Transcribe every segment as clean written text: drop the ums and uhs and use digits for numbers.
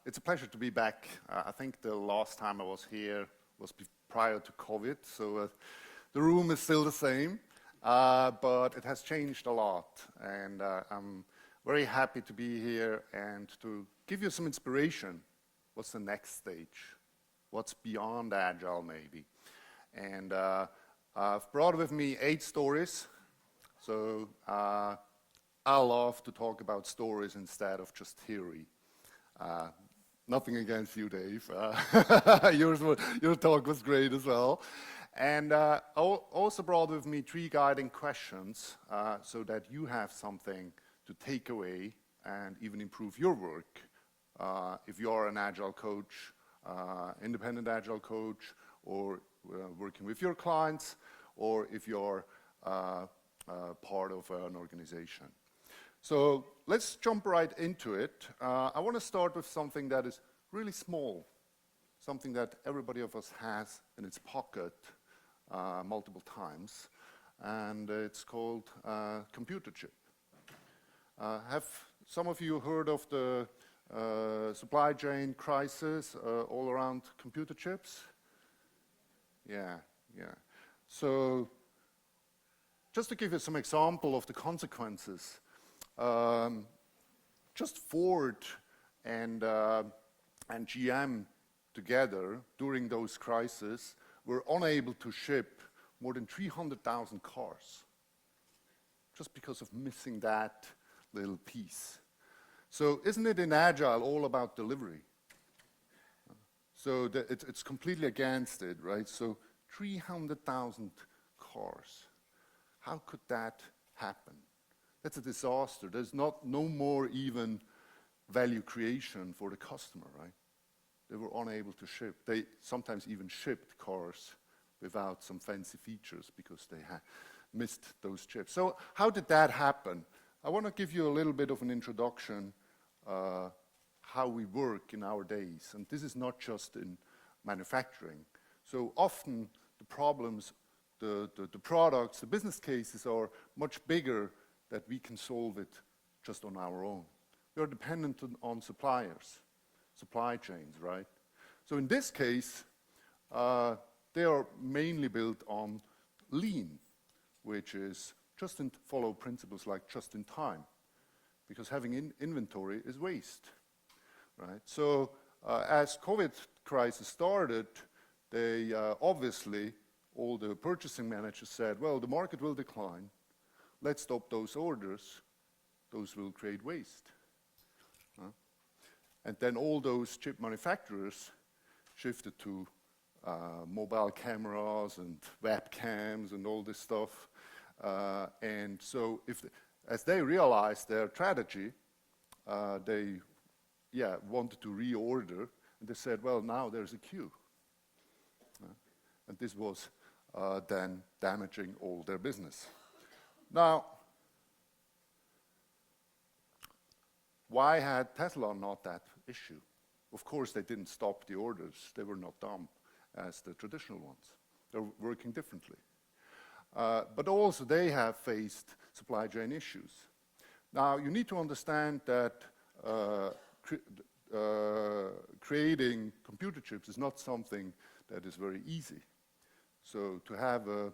it's a pleasure to be back. I think the last time I was here was prior to COVID, so the room is still the same, but it has changed a lot, and I'm very happy to be here and to give you some inspiration. What's the next stage? What's beyond Agile, maybe? And I've brought with me 8 stories, so I love to talk about stories instead of just theory. Nothing against you, Dave. Your talk was great as well. And I also brought with me 3 guiding questions so that you have something to take away and even improve your work. If you're an Agile coach, independent Agile coach, or working with your clients, or if you're part of an organization. So let's jump right into it. I want to start with something that is really small, something that everybody of us has in its pocket multiple times, and it's called computer chip. Have some of you heard of the supply chain crisis all around computer chips? Yeah. So just to give you some example of the consequences, just Ford and GM together during those crises were unable to ship more than 300,000 cars just because of missing that little piece. So isn't it in Agile all about delivery? So it's completely against it, right? So 300,000 cars. How could that happen? That's a disaster. There's no more even value creation for the customer, right? They were unable to ship. They sometimes even shipped cars without some fancy features because they had missed those chips. So how did that happen? I want to give you a little bit of an introduction how we work in our days. And this is not just in manufacturing. So often the problems, the products, the business cases are much bigger that we can solve it just on our own. We are dependent on suppliers, supply chains, right? So in this case, they are mainly built on lean, which is follow principles like just in time, because having inventory is waste, right? So as COVID crisis started, they obviously, all the purchasing managers said, well, the market will decline. Let's stop those orders. Those will create waste. And then all those chip manufacturers shifted to mobile cameras and webcams and all this stuff. And so as they realized their strategy, they wanted to reorder. And they said, well, now there's a queue. And this was then damaging all their business. Now, why had Tesla not that issue? Of course, they didn't stop the orders. They were not dumb as the traditional ones. They're working differently. But also, they have faced supply chain issues. Now, you need to understand that creating computer chips is not something that is very easy. So to have a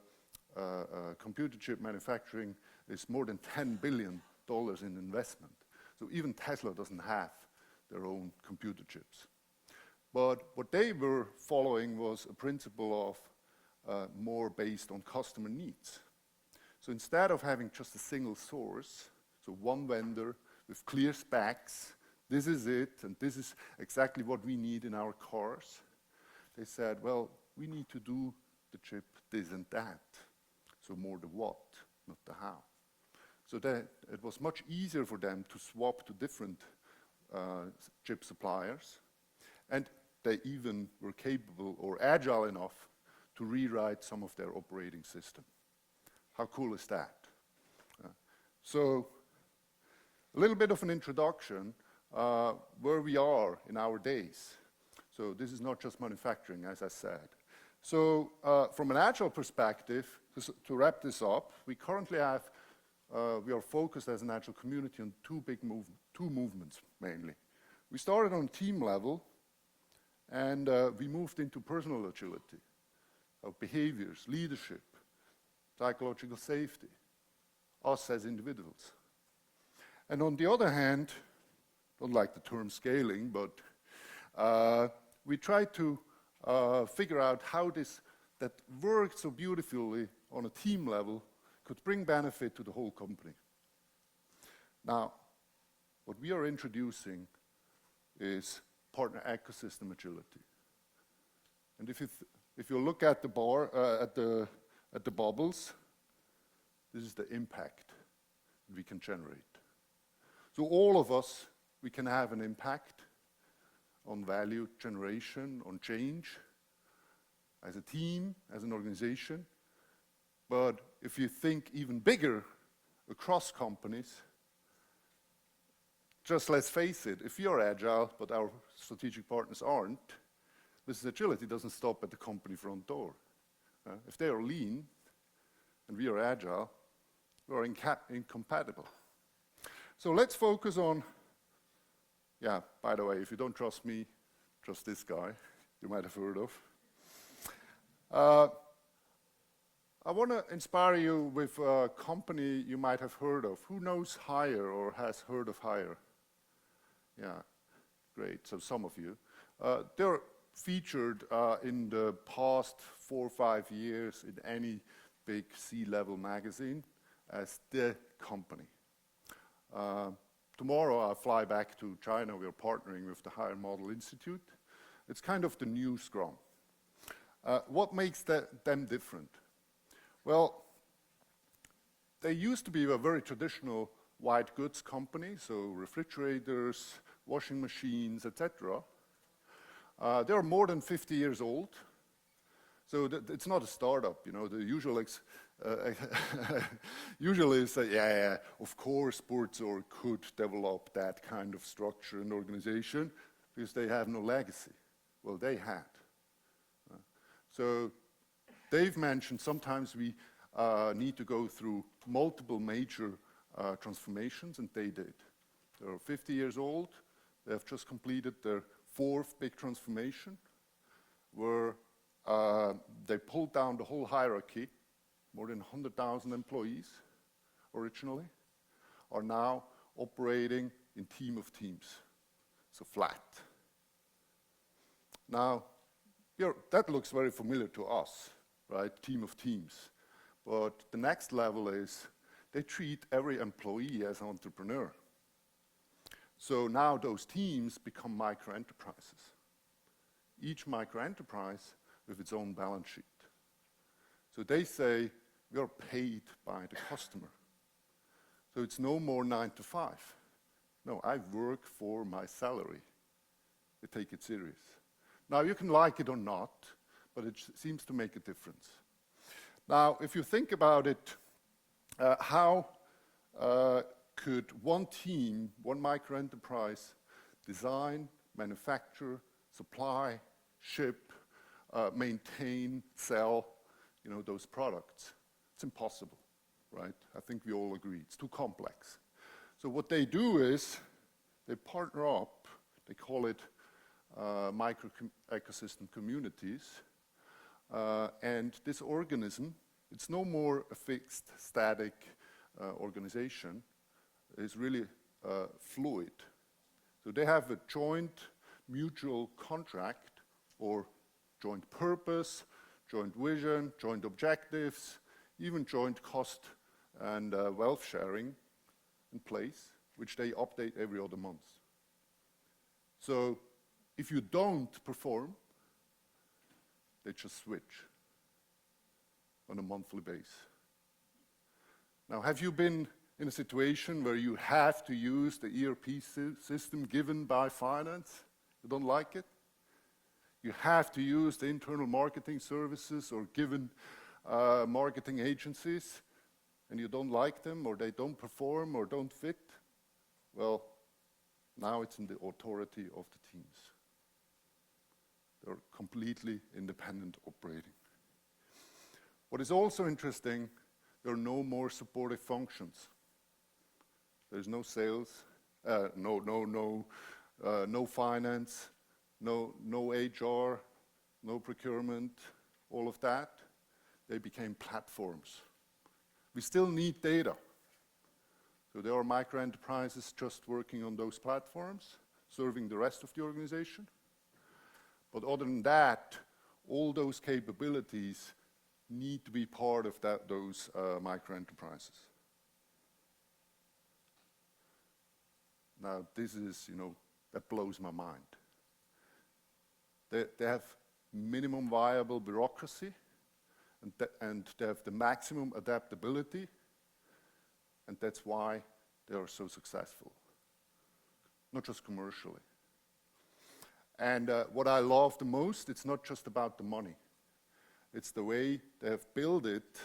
computer chip manufacturing is more than $10 billion in investment. So even Tesla doesn't have their own computer chips. But what they were following was a principle of more based on customer needs. So instead of having just a single source, so one vendor with clear specs, this is it, and this is exactly what we need in our cars, they said, well, we need to do the chip this and that. So more the what, not the how. So that it was much easier for them to swap to different chip suppliers. And they even were capable or agile enough to rewrite some of their operating system. How cool is that? So a little bit of an introduction where we are in our days. So this is not just manufacturing, as I said. So from an Agile perspective, to wrap this up, we currently have, we are focused as an Agile community on two movements mainly. We started on team level, and we moved into personal agility, of behaviors, leadership, psychological safety, us as individuals. And on the other hand, don't like the term scaling, but we tried to figure out how this that worked so beautifully on a team level could bring benefit to the whole company. Now, what we are introducing is partner ecosystem agility. And if you look at the bar, at the bubbles, this is the impact we can generate. So all of us, we can have an impact on value generation, on change, as a team, as an organization. But if you think even bigger across companies, just let's face it, if you're agile, but our strategic partners aren't, this agility doesn't stop at the company front door. If they are lean and we are agile, we are incompatible. So let's focus on, yeah, by the way, if you don't trust me, trust this guy you might have heard of. I want to inspire you with a company you might have heard of. Who knows Hire or has heard of Hire? Yeah, great, so some of you. They're featured in the past 4 or 5 years in any big C-level magazine as the company. Tomorrow I fly back to China. We're partnering with the Hire Model Institute. It's kind of the new Scrum. What makes them different? Well, they used to be a very traditional white goods company, so refrigerators, washing machines, etc. They're more than 50 years old, so it's not a startup. You know, the usual usually say, yeah, of course, Burzor could develop that kind of structure and organization because they have no legacy. Well, they had. So Dave mentioned sometimes we need to go through multiple major transformations, and they did. They're 50 years old. They have just completed their 4th big transformation, where they pulled down the whole hierarchy. More than 100,000 employees originally are now operating in team of teams, so flat. Now, that looks very familiar to us, right? Team of teams. But the next level is they treat every employee as an entrepreneur. So now those teams become micro-enterprises. Each micro-enterprise with its own balance sheet. So they say, we are paid by the customer. So it's no more 9 to 5. No, I work for my salary. They take it serious. Now, you can like it or not, but it seems to make a difference. Now, if you think about it, how could one team, one micro-enterprise, design, manufacture, supply, ship, maintain, sell, you know, those products? It's impossible, right? I think we all agree. It's too complex. So what they do is they partner up. They call it micro-ecosystem communities. And this organism, it's no more a fixed, static organization. It's really fluid. So they have a joint mutual contract or joint purpose, joint vision, joint objectives, even joint cost and wealth sharing in place, which they update every other month. So if you don't perform, they just switch on a monthly basis. Now, have you been in a situation where you have to use the ERP system given by finance? You don't like it? You have to use the internal marketing services or given marketing agencies, and you don't like them, or they don't perform or don't fit? Well, now it's in the authority of the teams. They're completely independent operating. What is also interesting, there are no more supportive functions. There's no sales, no no finance, no HR, no procurement, all of that. They became platforms. We still need data. So there are micro-enterprises just working on those platforms, serving the rest of the organization. But other than that, all those capabilities need to be part of those micro-enterprises. Now, this is, that blows my mind. They have minimum viable bureaucracy, and they have the maximum adaptability, and that's why they are so successful, not just commercially. And what I love the most, it's not just about the money. It's the way they have built it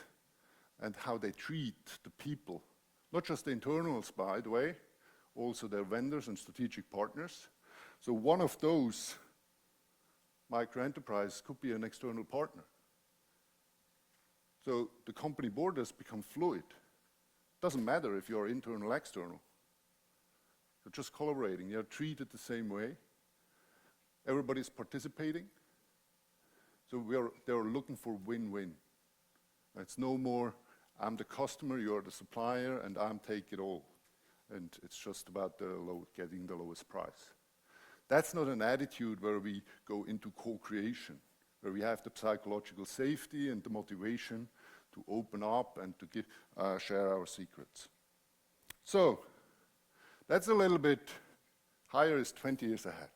and how they treat the people. Not just the internals, by the way, also their vendors and strategic partners. So one of those micro-enterprises could be an external partner. So the company borders become fluid. Doesn't matter if you're internal or external. You're just collaborating. You're treated the same way. Everybody's participating. So they're looking for win-win. It's no more, I'm the customer, you're the supplier, and I'm take it all. And it's just about getting the lowest price. That's not an attitude where we go into co-creation, where we have the psychological safety and the motivation to open up and to share our secrets. So, that's a little bit, higher is 20 years ahead.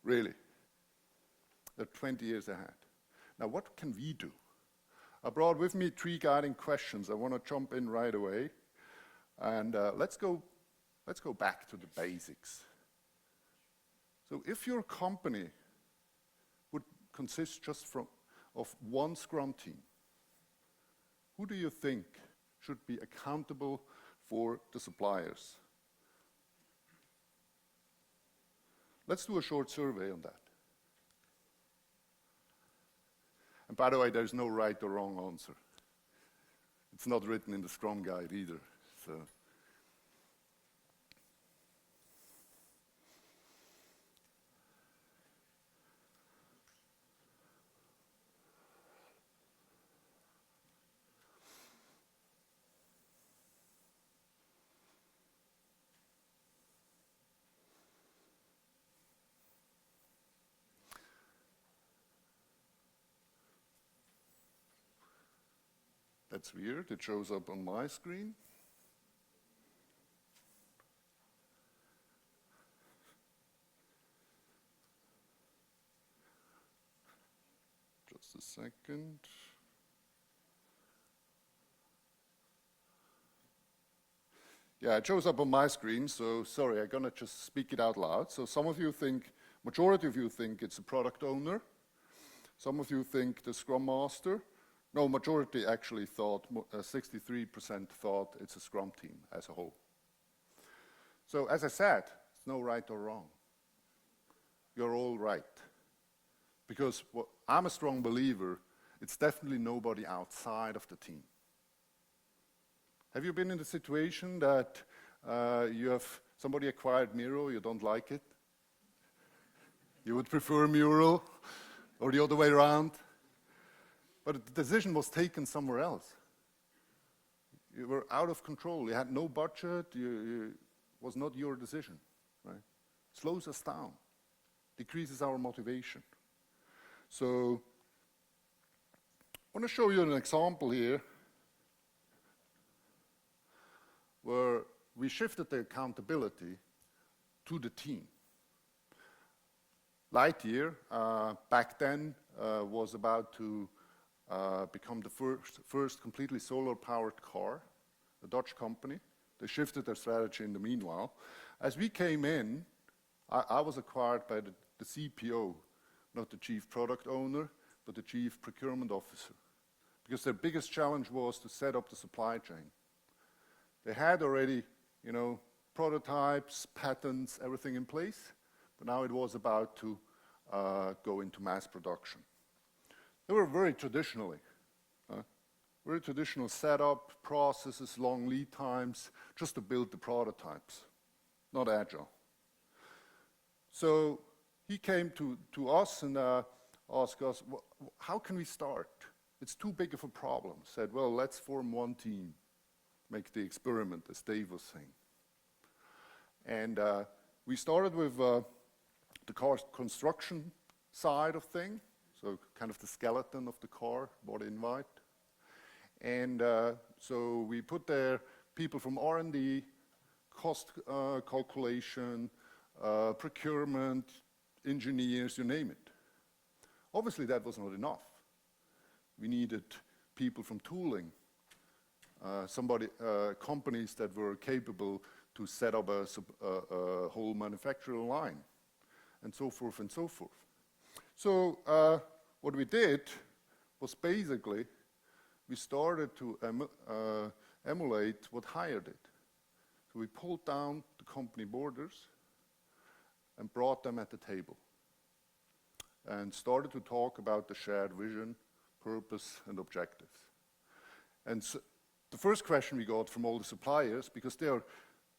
Really. They're 20 years ahead. Now, what can we do? I brought with me 3 guiding questions. I want to jump in right away. And let's go back to the basics. So if your company would consist just of one Scrum team, who do you think should be accountable for the suppliers? Let's do a short survey on that. And by the way, there's no right or wrong answer. It's not written in the Scrum Guide either. So. That's weird, it shows up on my screen. Just a second. Yeah, it shows up on my screen, so sorry, I'm gonna just speak it out loud. So some of you think, majority of you think it's a product owner. Some of you think the Scrum Master. No, majority actually thought, 63% thought it's a Scrum team as a whole. So as I said, it's no right or wrong. You're all right. Because I'm a strong believer, it's definitely nobody outside of the team. Have you been in the situation that you have somebody acquired Miro, you don't like it? You would prefer Mural, or the other way around? But the decision was taken somewhere else. You were out of control. You had no budget. It was not your decision. Right? Slows us down, decreases our motivation. So I want to show you an example here where we shifted the accountability to the team. Lightyear, back then, was about to become the first completely solar-powered car, a Dutch company. They shifted their strategy in the meanwhile. As we came in, I was acquired by the CPO, not the chief product owner, but the chief procurement officer. Because their biggest challenge was to set up the supply chain. They had already, prototypes, patents, everything in place, but now it was about to go into mass production. They were very traditional setup, processes, long lead times, just to build the prototypes. not agile. So he came to us and asked us, how can we start? It's too big of a problem. Said, well, let's form one team, make the experiment, as Dave was saying. And we started with the car construction side of things, so kind of the skeleton of the car, body in white. And so we put there people from R&D, cost calculation, procurement, engineers, you name it. Obviously, that was not enough. We needed people from tooling, companies that were capable to set up a whole manufacturing line, and so forth and so forth. So what we did was basically we started to emulate what Hire did. So we pulled down the company borders and brought them at the table and started to talk about the shared vision, purpose, and objectives. And so the first question we got from all the suppliers, because they are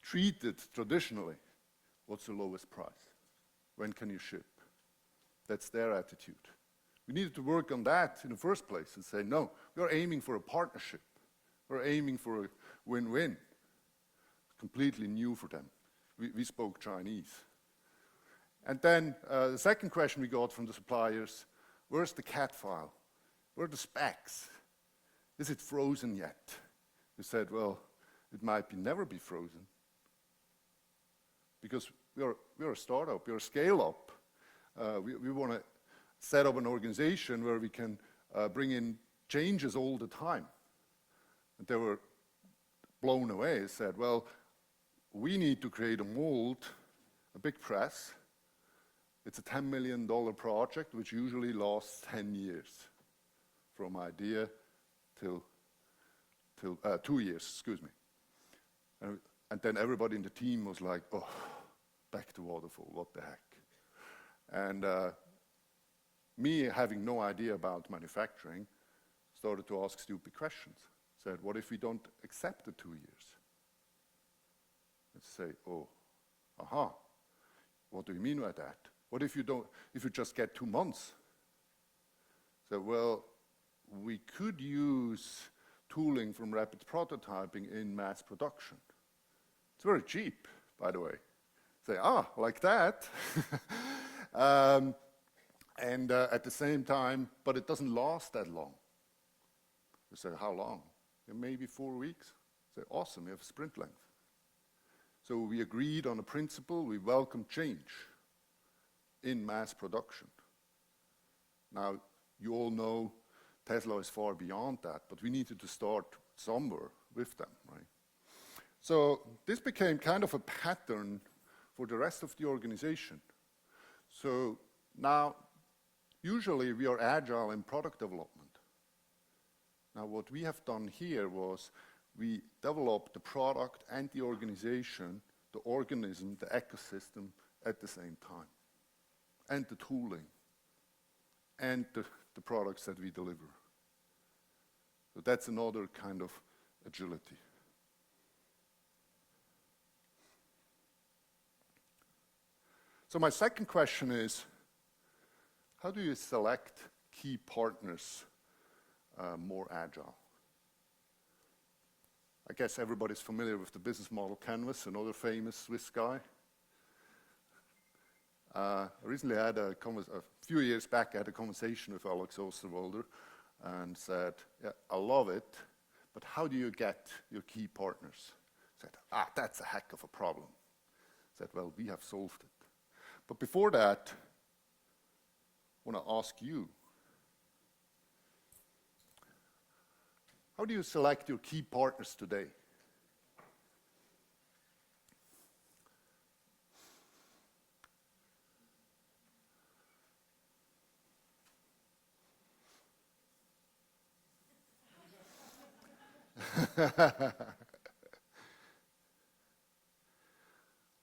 treated traditionally, what's the lowest price? When can you ship? That's their attitude. We needed to work on that in the first place and say, no, we're aiming for a partnership. We're aiming for a win-win. Completely new for them. We spoke Chinese. And then the second question we got from the suppliers, where's the CAD file? Where are the specs? Is it frozen yet? We said, well, it might never be frozen. Because we're a startup, we're a scale-up. We want to set up an organization where we can bring in changes all the time. And they were blown away. They said, well, we need to create a mold, a big press. It's a $10 million project, which usually lasts 10 years, from idea till 2 years, excuse me. And then everybody in the team was like, oh, back to waterfall, what the heck? And me, having no idea about manufacturing, started to ask stupid questions. Said, what if we don't accept the 2 years? Let's say, oh, aha, what do you mean by that? What if you just get 2 months? So, well, we could use tooling from rapid prototyping in mass production. It's very cheap, by the way. Say, like that. And at the same time, but it doesn't last that long. We say, how long? Yeah, maybe 4 weeks. Say, awesome, we have sprint length. So we agreed on a principle, we welcome change in mass production. Now, you all know Tesla is far beyond that, but we needed to start somewhere with them, right? So this became kind of a pattern for the rest of the organization. So now, usually we are agile in product development. Now what we have done here was we developed the product and the organization, the organism, the ecosystem at the same time. And the tooling, and the products that we deliver. So that's another kind of agility. So my second question is, how do you select key partners more agile? I guess everybody's familiar with the business model canvas, another famous Swiss guy. I recently had a few years back, I had a conversation with Alex Osterwalder and said, yeah, I love it, but how do you get your key partners? I said, that's a heck of a problem. I said, well, we have solved it. But before that, I want to ask you, how do you select your key partners today?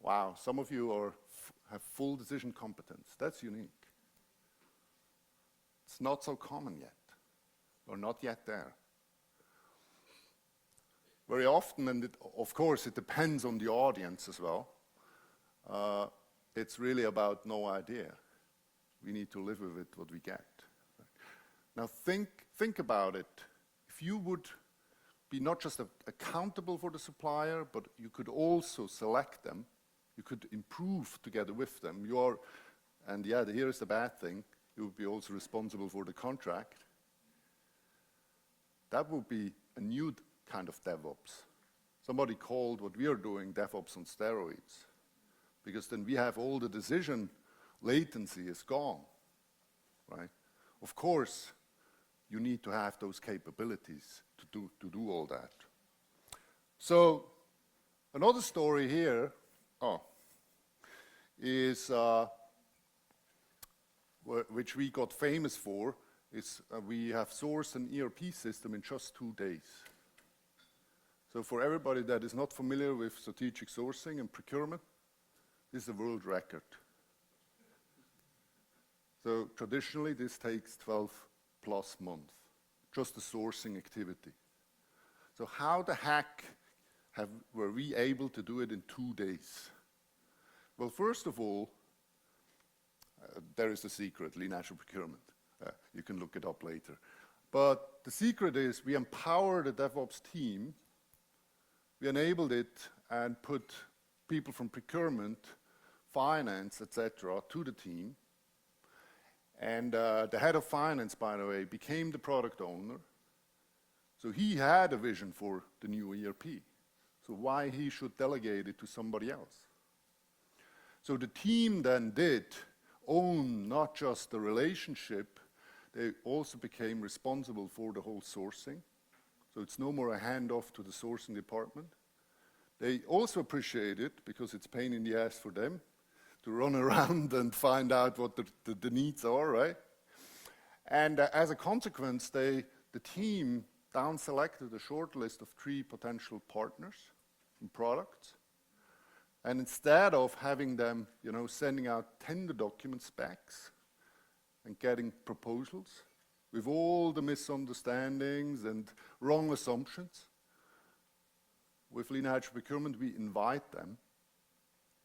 Wow, some of you have full decision competence. That's unique. It's not so common yet, or not yet there. Very often, and of course it depends on the audience as well, it's really about no idea. We need to live with it, what we get. Now think about it. If you would be not just accountable for the supplier, but you could also select them, you could improve together with them. And yeah, here's the bad thing, you would be also responsible for the contract. That would be a new kind of DevOps. Somebody called what we are doing DevOps on steroids, because then we have all the decision latency is gone, right? Of course, you need to have those capabilities to do all that. So another story here is which we got famous for, is we have sourced an ERP system in just 2 days. So for everybody that is not familiar with strategic sourcing and procurement, this is a world record. So traditionally, this takes 12 plus months, just the sourcing activity. So how the heck were we able to do it in 2 days? Well, first of all, there is the secret, lean agile procurement. You can look it up later. But the secret is we empower the DevOps team, we enabled it and put people from procurement, finance, etc., to the team. And the head of finance, by the way, became the product owner. So he had a vision for the new ERP. So why he should delegate it to somebody else? So the team then did own not just the relationship, they also became responsible for the whole sourcing. So it's no more a handoff to the sourcing department. They also appreciate it because it's pain in the ass for them to run around and find out what the needs are, right? And as a consequence, the team down-selected a short list of 3 potential partners and products. And instead of having them, sending out tender document specs and getting proposals with all the misunderstandings and wrong assumptions, with lean agile procurement, we invite them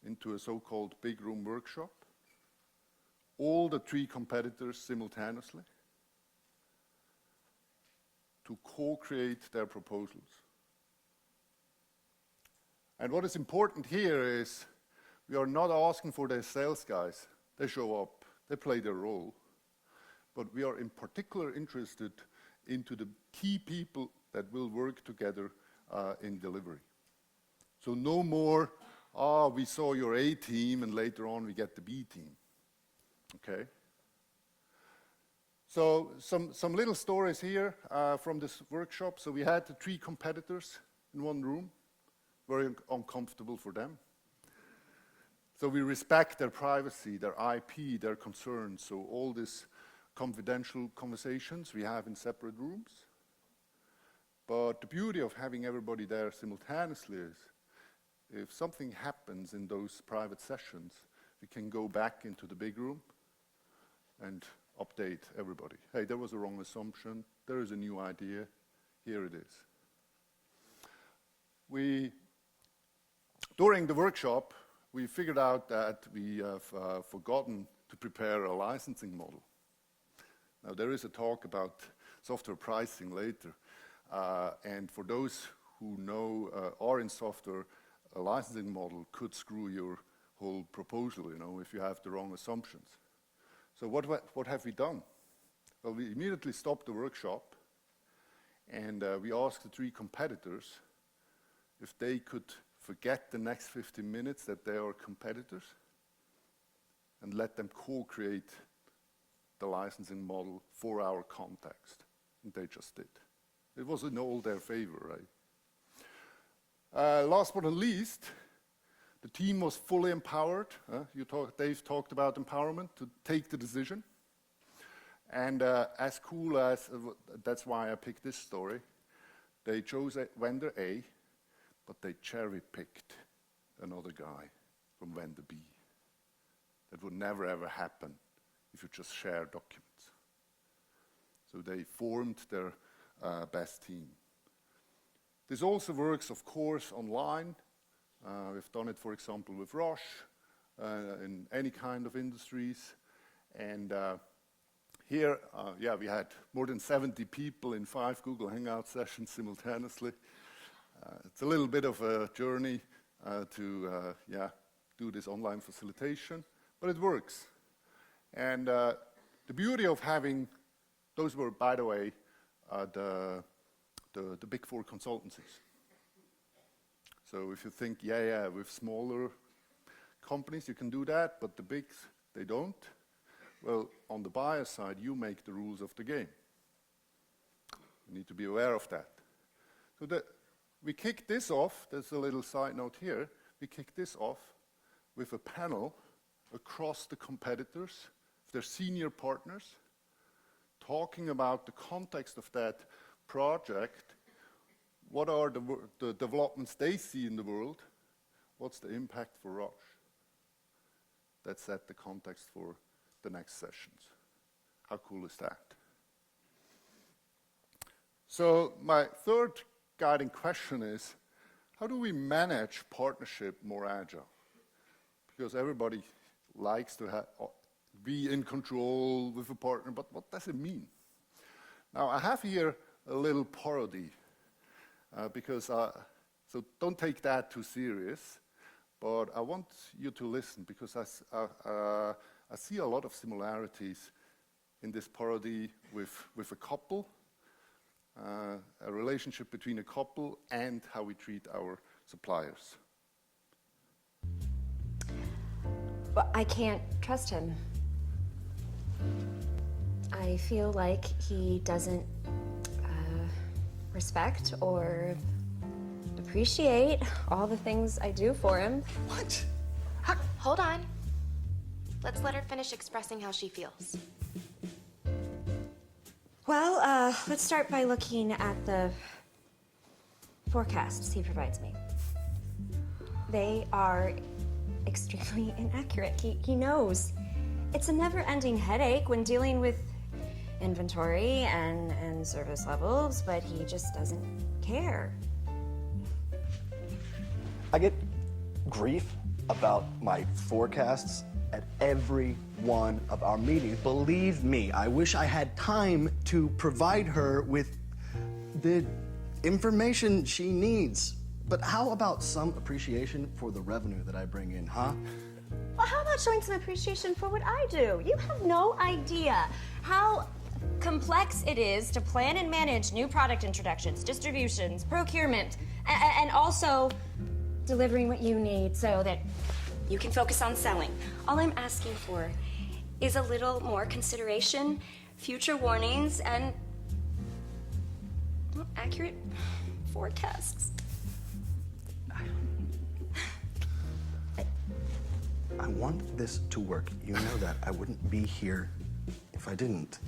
into a so-called big room workshop, all the 3 competitors simultaneously, to co-create their proposals. And what is important here is we are not asking for their sales guys. They show up, they play their role. But we are in particular interested into the key people that will work together in delivery. So no more, we saw your A team and later on we get the B team, okay? So some little stories here from this workshop. So we had the 3 competitors in one room, very uncomfortable for them. So we respect their privacy, their IP, their concerns. So all these confidential conversations we have in separate rooms. But the beauty of having everybody there simultaneously is if something happens in those private sessions, we can go back into the big room and update everybody. Hey, there was a wrong assumption. There is a new idea. Here it is. During the workshop, we figured out that we have forgotten to prepare a licensing model. Now, there is a talk about software pricing later. And for those who know are in software, a licensing model could screw your whole proposal, if you have the wrong assumptions. So what have we done? Well, we immediately stopped the workshop and we asked the 3 competitors if they could forget the next 15 minutes that they are competitors and let them co-create the licensing model for our context. And they just did. It was in all their favor, right? Last but not least, the team was fully empowered. Dave talked about empowerment to take the decision. And as cool as, that's why I picked this story, they chose vendor A, but they cherry-picked another guy from vendor B. That would never ever happen if you just share documents. So they formed their best team. This also works, of course, online. We've done it, for example, with Roche. in any kind of industries. And here, we had more than 70 people in 5 Google Hangout sessions simultaneously. It's a little bit of a journey to do this online facilitation, but it works. And the beauty of having, those were, by the way, the big 4 consultancies. So if you think, with smaller companies you can do that, but the bigs, they don't. Well, on the buyer side, you make the rules of the game. You need to be aware of that. So we kicked this off, there's a little side note here, we kicked this off with a panel across the competitors, their senior partners, talking about the context of that project, what are the developments they see in the world, what's the impact for Roche. That set the context for the next sessions. How cool is that? So my third guiding question is, how do we manage partnership more agile? Because everybody likes to be in control with a partner, but what does it mean? Now, I have here a little parody, so don't take that too serious, but I want you to listen, because I see a lot of similarities in this parody with a couple, a relationship between a couple, and how we treat our suppliers. Well, I can't trust him. I feel like he doesn't respect or appreciate all the things I do for him. What? Hold on. Let's let her finish expressing how she feels. Well, let's start by looking at the forecasts he provides me. They are extremely inaccurate. He knows. It's a never-ending headache when dealing with inventory and service levels, but he just doesn't care. I get grief about my forecasts at every one of our meetings. Believe me, I wish I had time to provide her with the information she needs. But how about some appreciation for the revenue that I bring in, huh? Well, how about showing some appreciation for what I do? You have no idea how complex it is to plan and manage new product introductions, distributions, procurement, and also delivering what you need so that you can focus on selling. All I'm asking for is a little more consideration, future warnings, and accurate forecasts. I want this to work. You know that. I wouldn't be here if I didn't.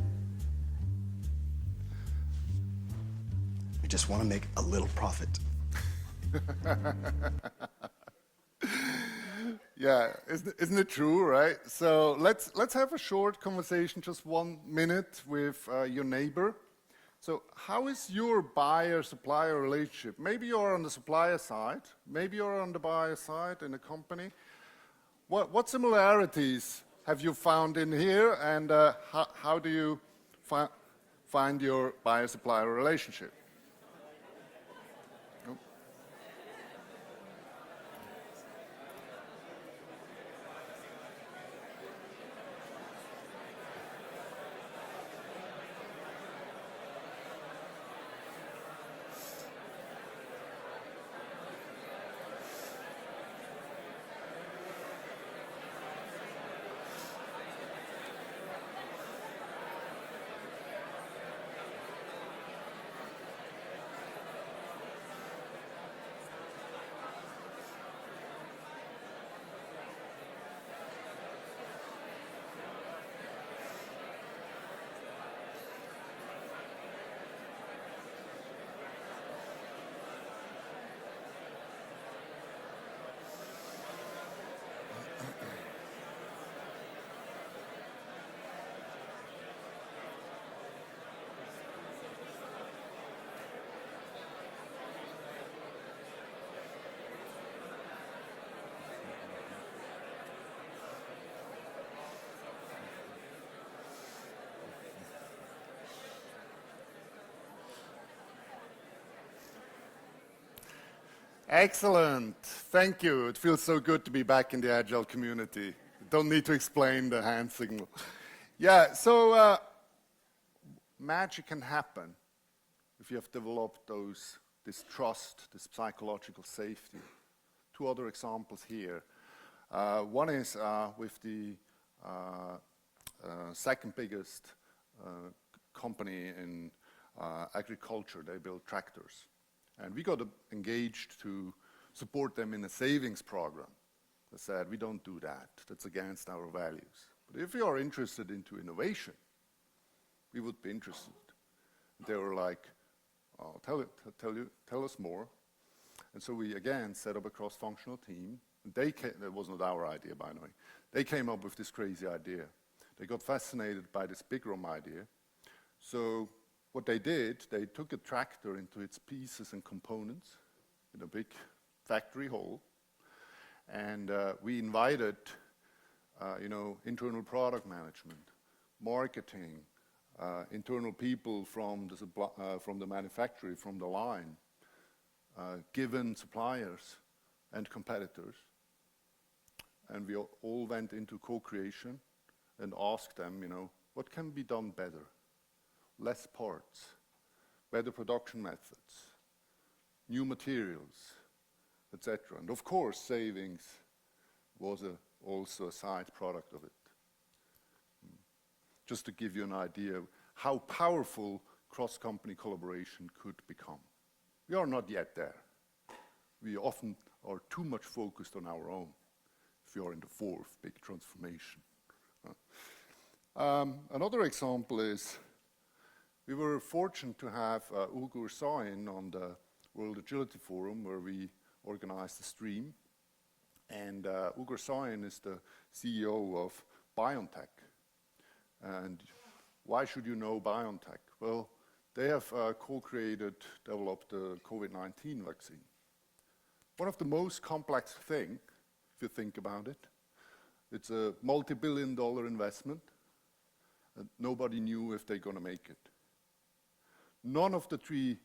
I just want to make a little profit. Yeah, isn't it true, right? So let's have a short conversation, just 1 minute, with your neighbor. So how is your buyer-supplier relationship? Maybe you're on the supplier side, maybe you're on the buyer side in a company. What similarities have you found in here, and how do you find your buyer-supplier relationship? Excellent. Thank you. It feels so good to be back in the Agile community. Don't need to explain the hand signal. Yeah, so magic can happen if you have developed this trust, this psychological safety. Two other examples here. One is with the second biggest company in agriculture. They build tractors. And we got engaged to support them in a savings program. They said, we don't do that. That's against our values. But if you are interested into innovation, we would be interested. They were like, oh, tell us more. And so we, again, set up a cross-functional team. And that was not our idea, by the way. They came up with this crazy idea. They got fascinated by this big room idea. So what they did, they took a tractor into its pieces and components in a big factory hall, and we invited, internal product management, marketing, internal people from the manufacturer, from the line, given suppliers and competitors, and we all went into co-creation and asked them, what can be done better? Less parts, better production methods, new materials, etc. And of course, savings was also a side product of it. Just to give you an idea how powerful cross-company collaboration could become. We are not yet there. We often are too much focused on our own if we are in the fourth big transformation. Another example is we were fortunate to have Ugur Sain on the World Agility Forum where we organized the stream. And Ugur Sain is the CEO of BioNTech. And why should you know BioNTech? Well, they have developed the COVID-19 vaccine. One of the most complex things, if you think about it, it's a multi-billion-dollar investment, and nobody knew if they're going to make it. None of the three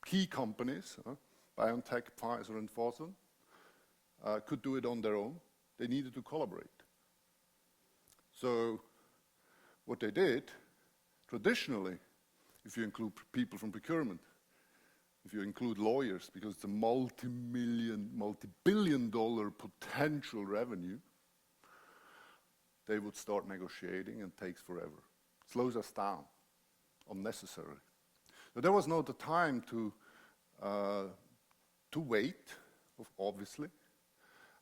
key companies, BioNTech, Pfizer, and Fosun, could do it on their own. They needed to collaborate. So what they did, traditionally, if you include people from procurement, if you include lawyers, because it's a multi-billion-dollar potential revenue, they would start negotiating and it takes forever. It slows us down, unnecessarily. But there was not the time to wait, obviously,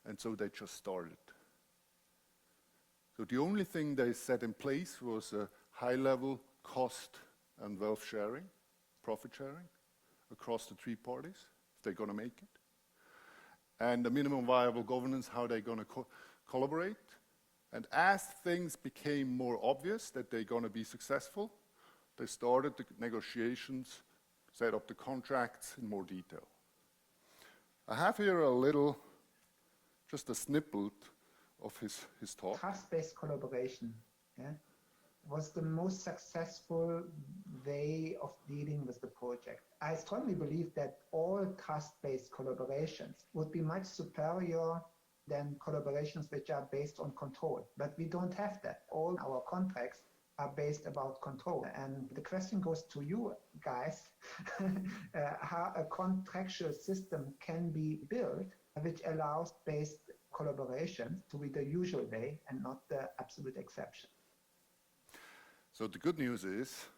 and so they just started. So the only thing they set in place was a high-level cost and wealth sharing, profit sharing, across the three parties, if they're going to make it. And the minimum viable governance, how they're going to collaborate. And as things became more obvious that they're going to be successful, they started the negotiations, set up the contracts in more detail. I have here just a snippet of his talk. Trust-based collaboration was the most successful way of dealing with the project. I strongly believe that all trust-based collaborations would be much superior than collaborations which are based on control. But we don't have that. All our contracts are based about control. And the question goes to you guys, how a contractual system can be built which allows based collaboration to be the usual way and not the absolute exception. So the good news is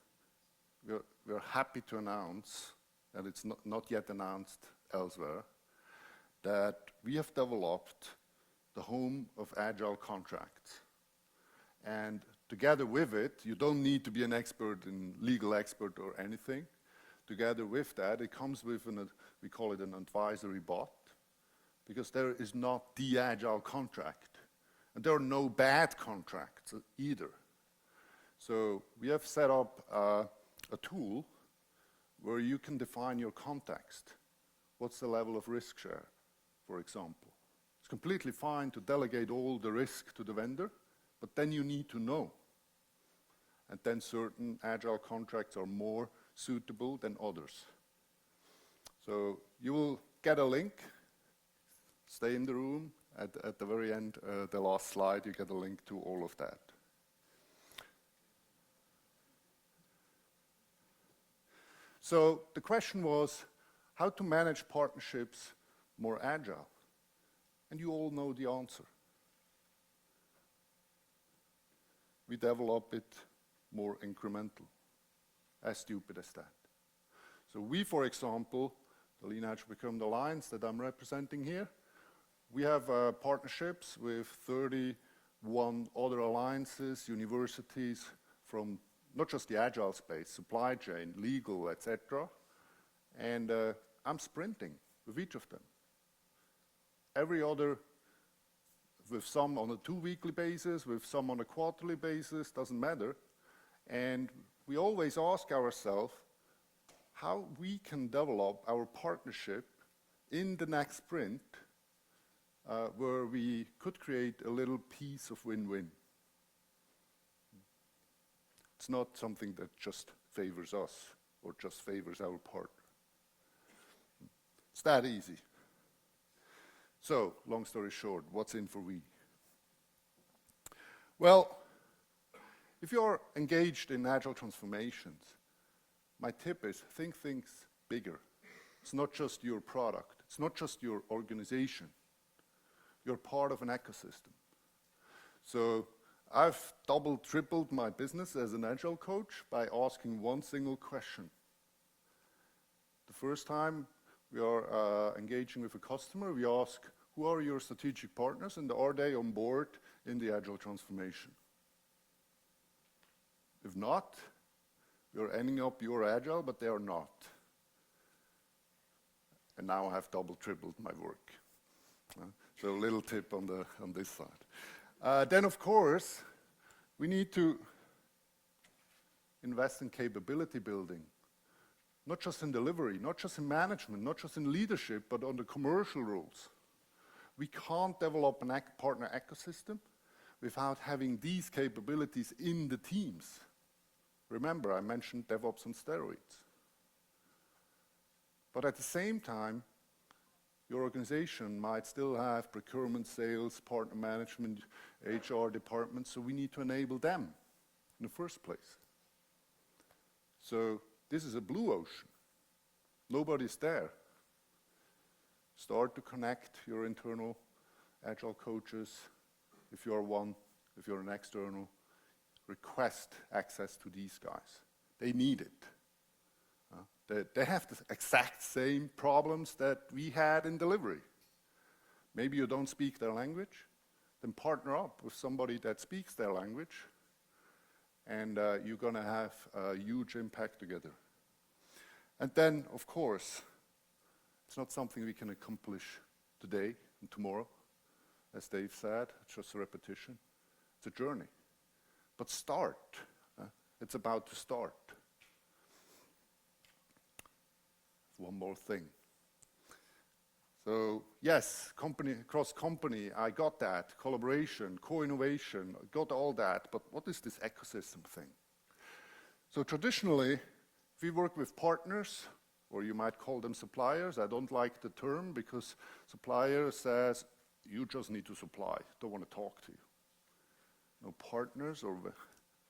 we're happy to announce, and it's not yet announced elsewhere, that we have developed the home of Agile contracts. And together with it, you don't need to be an expert in legal expert or anything. Together with that, it comes with we call it an advisory bot, because there is not the Agile contract. And there are no bad contracts either. So we have set up a tool where you can define your context. What's the level of risk share, for example? It's completely fine to delegate all the risk to the vendor, but then you need to know. And then certain Agile contracts are more suitable than others. So you will get a link stay in the room. At the very end, the last slide, you get a link to all of that. So the question was how to manage partnerships more agile. And you all know the answer. We develop it more incremental. As stupid as that. So we, for example, the Lean Agile Procurement Alliance that I'm representing here, we have partnerships with 31 other alliances, universities from not just the agile space, supply chain, legal, etc. And I'm sprinting with each of them. Every other, with some on a 2-weekly basis, with some on a quarterly basis, doesn't matter. And we always ask ourselves how we can develop our partnership in the next sprint where we could create a little piece of win-win. It's not something that just favors us or just favors our partner. It's that easy. So, long story short, what's in for we? Well, if you're engaged in agile transformations, my tip is think things bigger. It's not just your product. It's not just your organization. You're part of an ecosystem. So I've doubled, tripled my business as an agile coach by asking one single question. The first time we are engaging with a customer, we ask, who are your strategic partners and are they on board in the agile transformation? If not, you're ending up, you're agile, but they are not. And now I have double, tripled my work. So a little tip on this side. Then, of course, we need to invest in capability building. Not just in delivery, not just in management, not just in leadership, but on the commercial rules. We can't develop a partner ecosystem without having these capabilities in the teams. Remember, I mentioned DevOps on steroids. But at the same time, your organization might still have procurement, sales, partner management, HR departments, so we need to enable them in the first place. So this is a blue ocean. Nobody's there. Start to connect your internal agile coaches, if you're one, if you're an external. Request access to these guys. They need it. They have the exact same problems that we had in delivery. Maybe you don't speak their language, then partner up with somebody that speaks their language, and you're going to have a huge impact together. And then, of course, it's not something we can accomplish today and tomorrow. As Dave said, it's just a repetition. It's a journey. But start. It's about to start. One more thing. So yes, cross-company, I got that. Collaboration, co-innovation, I got all that. But what is this ecosystem thing? So traditionally, we work with partners, or you might call them suppliers. I don't like the term because supplier says, you just need to supply. Don't want to talk to you. No partners, or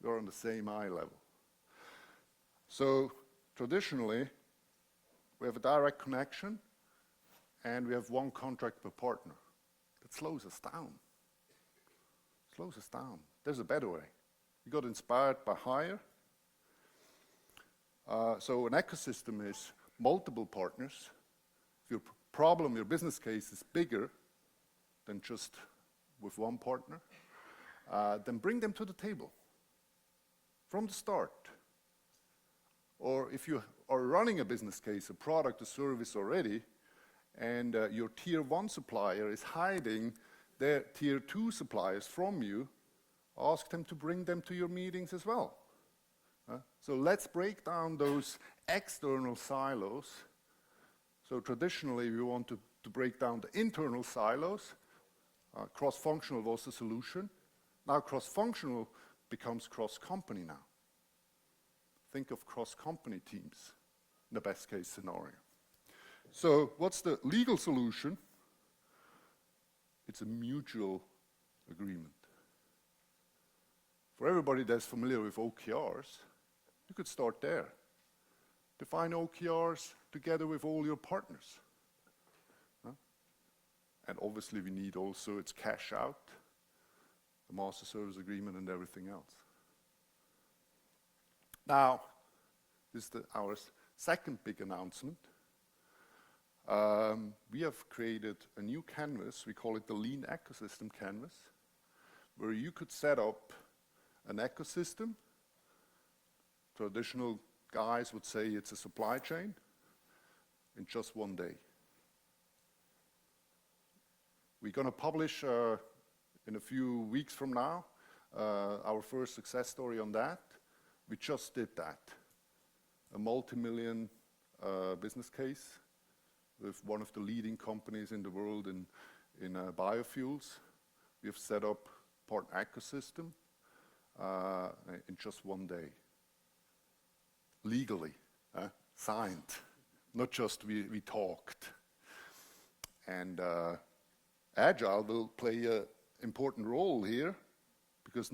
we're on the same eye level. So traditionally, we have a direct connection, and we have one contract per partner. That slows us down. Slows us down. There's a better way. We got inspired by Hire. So an ecosystem is multiple partners. If your problem, your business case is bigger than just with one partner, then bring them to the table from the start. Or if you are running a business case, a product, a service already, and your tier 1 supplier is hiding their tier 2 suppliers from you, ask them to bring them to your meetings as well. So let's break down those external silos. So traditionally, we want to break down the internal silos. Cross-functional was the solution. Now cross-functional becomes cross-company now. Think of cross-company teams in the best case scenario. So what's the legal solution? it's a mutual agreement. For everybody that's familiar with OKRs, you could start there. Define OKRs together with all your partners. And obviously we need also its cash out, the master service agreement and everything else. Now, this is our second big announcement. We have created a new canvas, we call it the Lean Ecosystem Canvas, where you could set up an ecosystem. Traditional guys would say it's a supply chain in just one day. We're going to publish in a few weeks from now our first success story on that. We just did that. A multi-million business case with one of the leading companies in the world in biofuels. We have set up partner ecosystem in just one day. Legally, signed, not just we talked. And Agile will play an important role here because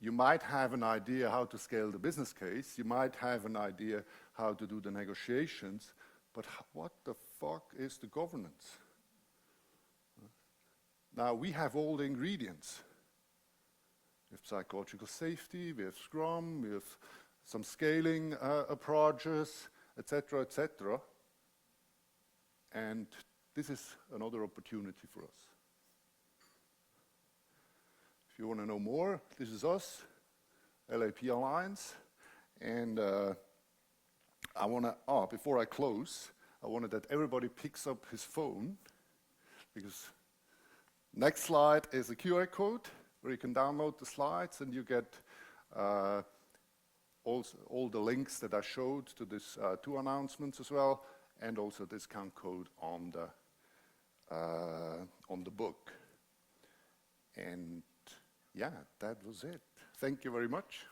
you might have an idea how to scale the business case, you might have an idea how to do the negotiations, but what the fuck is the governance? Now we have all the ingredients. We have psychological safety, we have Scrum, we have some scaling approaches, etc., etc. And this is another opportunity for us. If you want to know more, this is us, LAP Alliance. And I want to, before I close, I wanted that everybody picks up his phone, because next slide is a QR code where you can download the slides and you get all the links that I showed to these two announcements as well, and also a discount code on the book. And yeah, that was it. Thank you very much.